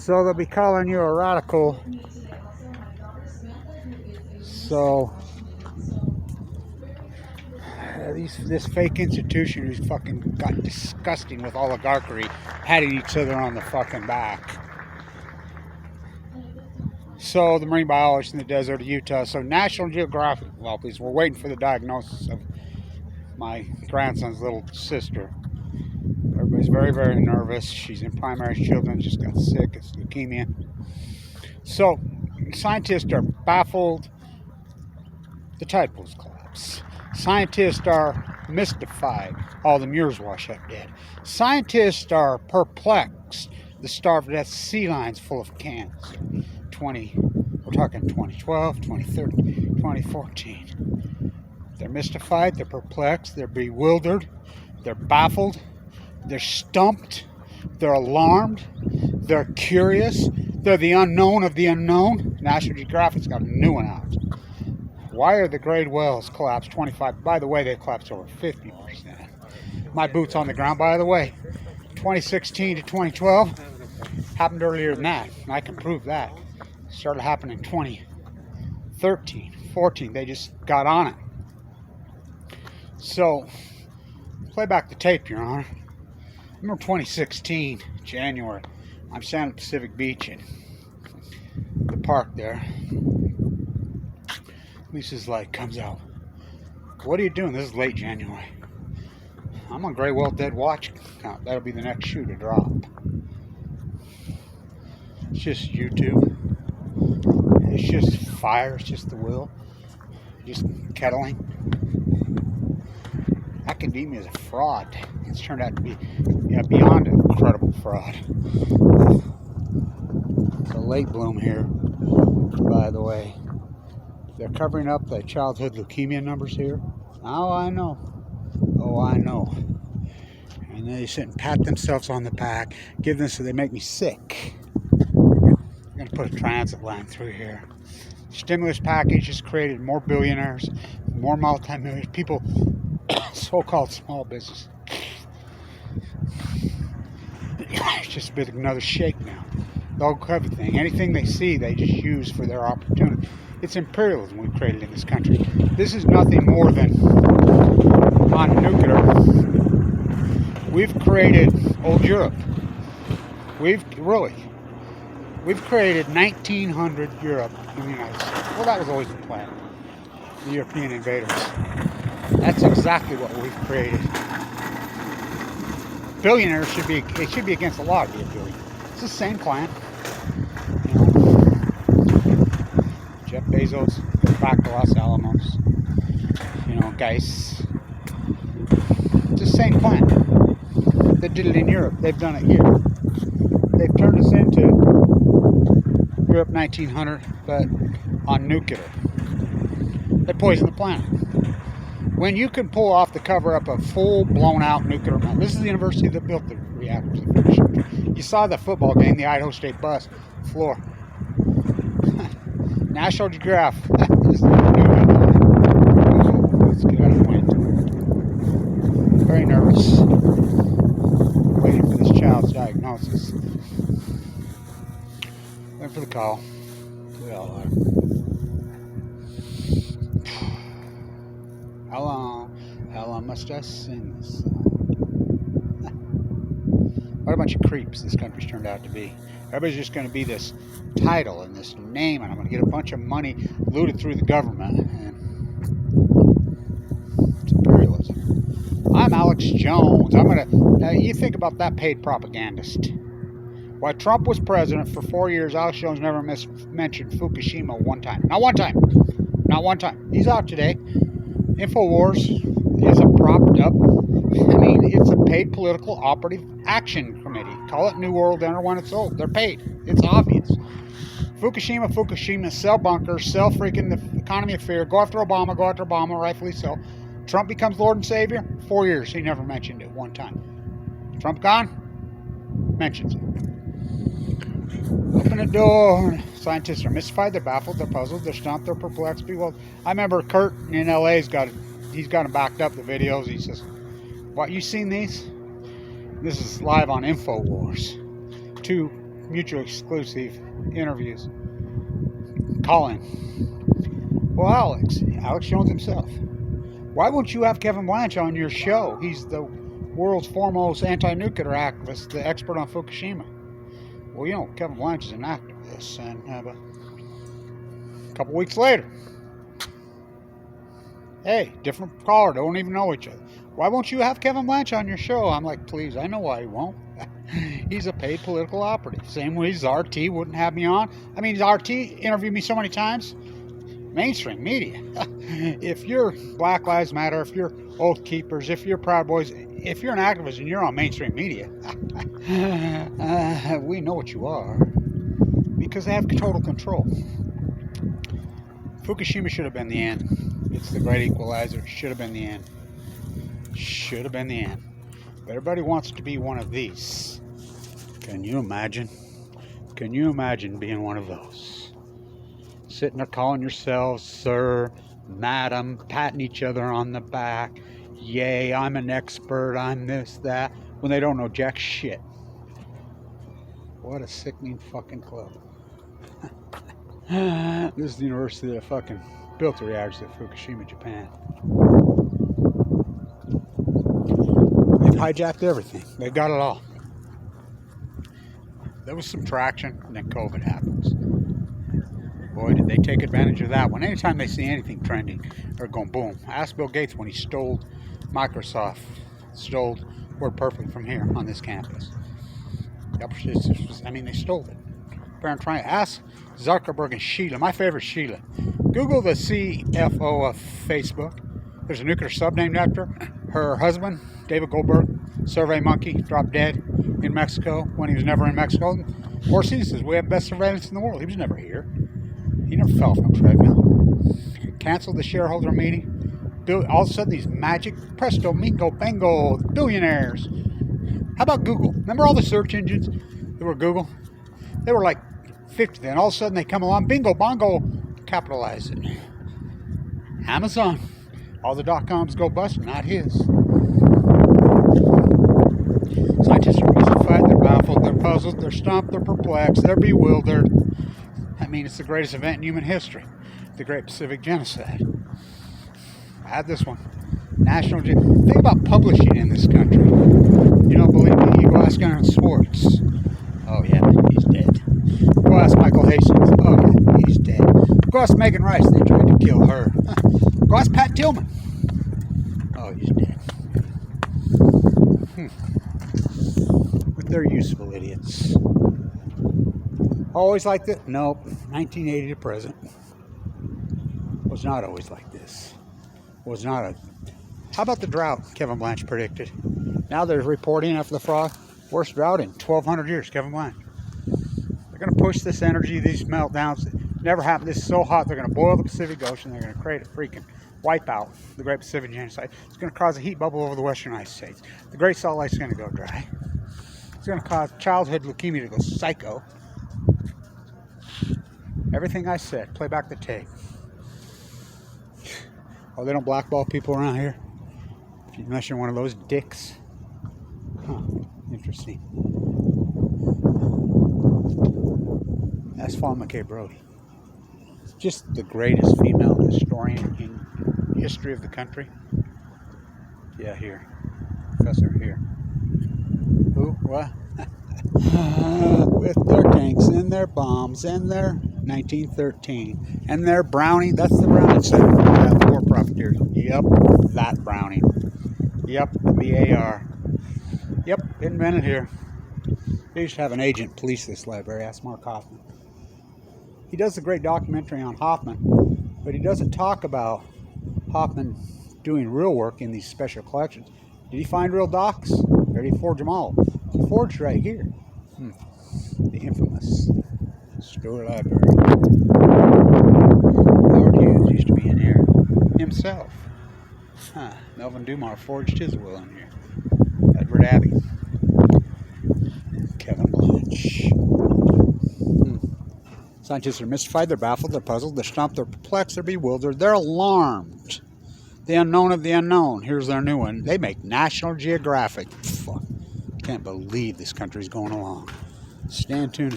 So they'll be calling you a radical. So this fake institution who's fucking got disgusting with oligarchy, patting each other on the fucking back. So the marine biologist in the desert of Utah. So National Geographic, well, please, we're waiting for the diagnosis of my grandson's little sister. Everybody's very, very nervous. She's in primary children, just got sick. It's leukemia. So scientists are baffled. The tide pools collapse. Scientists are mystified. All the Muirs wash up dead. Scientists are perplexed. The starved to death sea lions full of cancer. We're talking 2012, 2013, 2014. They're mystified, they're perplexed, they're bewildered, they're baffled, they're stumped, they're alarmed, they're curious, they're the unknown of the unknown. National Geographic's got a new one out. Why are the grade wells collapsed 25? By the way, they collapsed over 50%. My boots on the ground, by the way. 2016 to 2012 happened earlier than that, and I can prove that. It started happening in 2013, 14. They just got on it. So, play back the tape, Your Honor. I remember 2016, January. I'm standing at Pacific Beach in the park there. Lisa's light comes out. What are you doing? This is late January. I'm on Gray Well Dead Watch count. That'll be the next shoe to drop. It's just YouTube. It's just fire. It's just the will. Just kettling. Academia is a fraud. It's turned out to be beyond an incredible fraud. It's a late bloom here, by the way. They're covering up the childhood leukemia numbers here. Oh, I know. Oh, I know. And they sit and pat themselves on the back, give them so they make me sick. I'm going to put a transit line through here. Stimulus package has created more billionaires, more multimillionaires, people, so-called small business. It's just a bit of another shake now. They'll everything. Anything they see, they just use for their opportunity. It's imperialism we've created in this country. This is nothing more than on nuclear. We've created old Europe. We've created 1900 Europe in the United States. Well, that was always the plan. The European invaders. That's exactly what we've created. Billionaires should be against the law to be a billionaire. It's the same plan. You know, Jeff Bezos goes back to Los Alamos. You know, guys. It's the same plan. They did it in Europe. They've done it here. They've turned us into Europe 1900, but on nuclear. They poison the planet. When you can pull off the cover up of full blown out nuclear bomb, this is the university that built the reactors. You saw the football game, the Idaho State bus floor. National Geographic. Let's get out of the wind. Very nervous. Waiting for this child's diagnosis. Waiting for the call. We all are. How long must I sing this song? What a bunch of creeps this country's turned out to be. Everybody's just going to be this title and this name, and I'm going to get a bunch of money looted through the government. And it's imperialism. I'm Alex Jones. You think about that paid propagandist. While Trump was president for 4 years, Alex Jones never mentioned Fukushima one time. Not one time. Not one time. He's out today. InfoWars is a propped up, it's a paid political operative action committee. Call it New World Order when it's old. They're paid. It's obvious. Fukushima, sell bunkers, sell freaking the economy of fear, go after Obama, rightfully so. Trump becomes Lord and Savior. 4 years, he never mentioned it one time. Trump gone, mentions it. Open the door. Scientists are mystified, they're baffled, they're puzzled, they're stumped, they're perplexed. People, I remember Kurt in LA he's got them backed up, the videos. He says, "What, you seen these?" This is live on InfoWars. 2 mutually exclusive interviews. Colin. Well, Alex Jones himself. Why won't you have Kevin Blanch on your show? He's the world's foremost anti-nuclear activist, the expert on Fukushima. Well, you know, Kevin Blanch is an activist, and a couple weeks later, hey, different caller, don't even know each other. Why won't you have Kevin Blanch on your show? I'm like, please, I know why he won't. He's a paid political operative. Same way as RT wouldn't have me on. I mean, RT interviewed me so many times. Mainstream media. If you're Black Lives Matter, if you're Oath Keepers, if you're Proud Boys, if you're an activist and you're on mainstream media, we know what you are. Because they have total control. Fukushima should have been the end. It's the great equalizer. Should have been the end. Should have been the end. But everybody wants to be one of these. Can you imagine? Can you imagine being one of those? Sitting there calling yourselves sir, madam, patting each other on the back. Yay, I'm an expert, I'm this, that, when they don't know jack shit. What a sickening fucking club. This is the university that fucking built the reactors at Fukushima, Japan. They've hijacked everything. They've got it all. There was some traction, and then COVID happens. Boy, did they take advantage of that one. Anytime they see anything trending, they're going boom. Ask Bill Gates when he stole Microsoft, stole WordPerfect from here on this campus. I mean, they stole it. Apparently, trying to ask Zuckerberg and Sheila, my favorite Sheila. Google the CFO of Facebook. There's a nuclear sub named after her husband, David Goldberg, survey monkey, dropped dead in Mexico when he was never in Mexico. Orsi says we have best surveillance in the world. He was never here. He never fell from a treadmill. Canceled the shareholder meeting. All of a sudden, these magic, presto, mingo, bango, billionaires. How about Google? Remember all the search engines that were Google? They were like 50. Then all of a sudden, they come along, bingo, bongo, capitalize it. Amazon. All the dot-coms go bust, not his. Scientists are mystified, they're baffled, they're puzzled, they're stumped, they're perplexed, they're bewildered. I mean, it's the greatest event in human history, the Great Pacific Genocide. I had this one. Think about publishing in this country. You don't believe me? You go ask Aaron Swartz. Oh yeah, he's dead. Go ask Michael Hastings. Oh yeah, he's dead. Go ask Megan Rice. They tried to kill her. Go ask Pat Tillman. Oh, he's dead. But they're useful idiots. Always like this? Nope. 1980 to present. Was not always like this. Was not a... How about the drought Kevin Blanch predicted? Now they're reporting after the frost. Worst drought in 1,200 years, Kevin Blanch. They're going to push this energy, these meltdowns. Never happened. This is so hot, they're going to boil the Pacific Ocean. They're going to create a freaking wipeout, the Great Pacific Genocide. It's going to cause a heat bubble over the western United States. The Great Salt Lake's going to go dry. It's going to cause childhood leukemia to go psycho. Everything I said, play back the tape. Oh, they don't blackball people around here? Unless you're one of those dicks. Huh, interesting. That's Fawn McKay Brody. Just the greatest female historian in history of the country. Yeah, here. Professor here. Who? What? With their tanks and their bombs and their 1913 and their Browning. That's the Browning Center for the war profiteers. Yep, that Browning. Yep, the BAR. Yep, invented here. They used to have an agent police this library. Ask Mark Hoffman. He does a great documentary on Hoffman, but he doesn't talk about Hoffman doing real work in these special collections. Did he find real docs? Or did he forge them all? He forged right here. The infamous Stewart Library. Howard Hughes used to be in here himself. Melvin Dumar forged his will in here. Edward Abbey. Kevin Blanch. Scientists are mystified, they're baffled, they're puzzled, they're stumped, they're perplexed, they're bewildered, they're alarmed. The unknown of the unknown. Here's their new one. They make National Geographic. Fuck. Can't believe this country's going along. Stand tuned.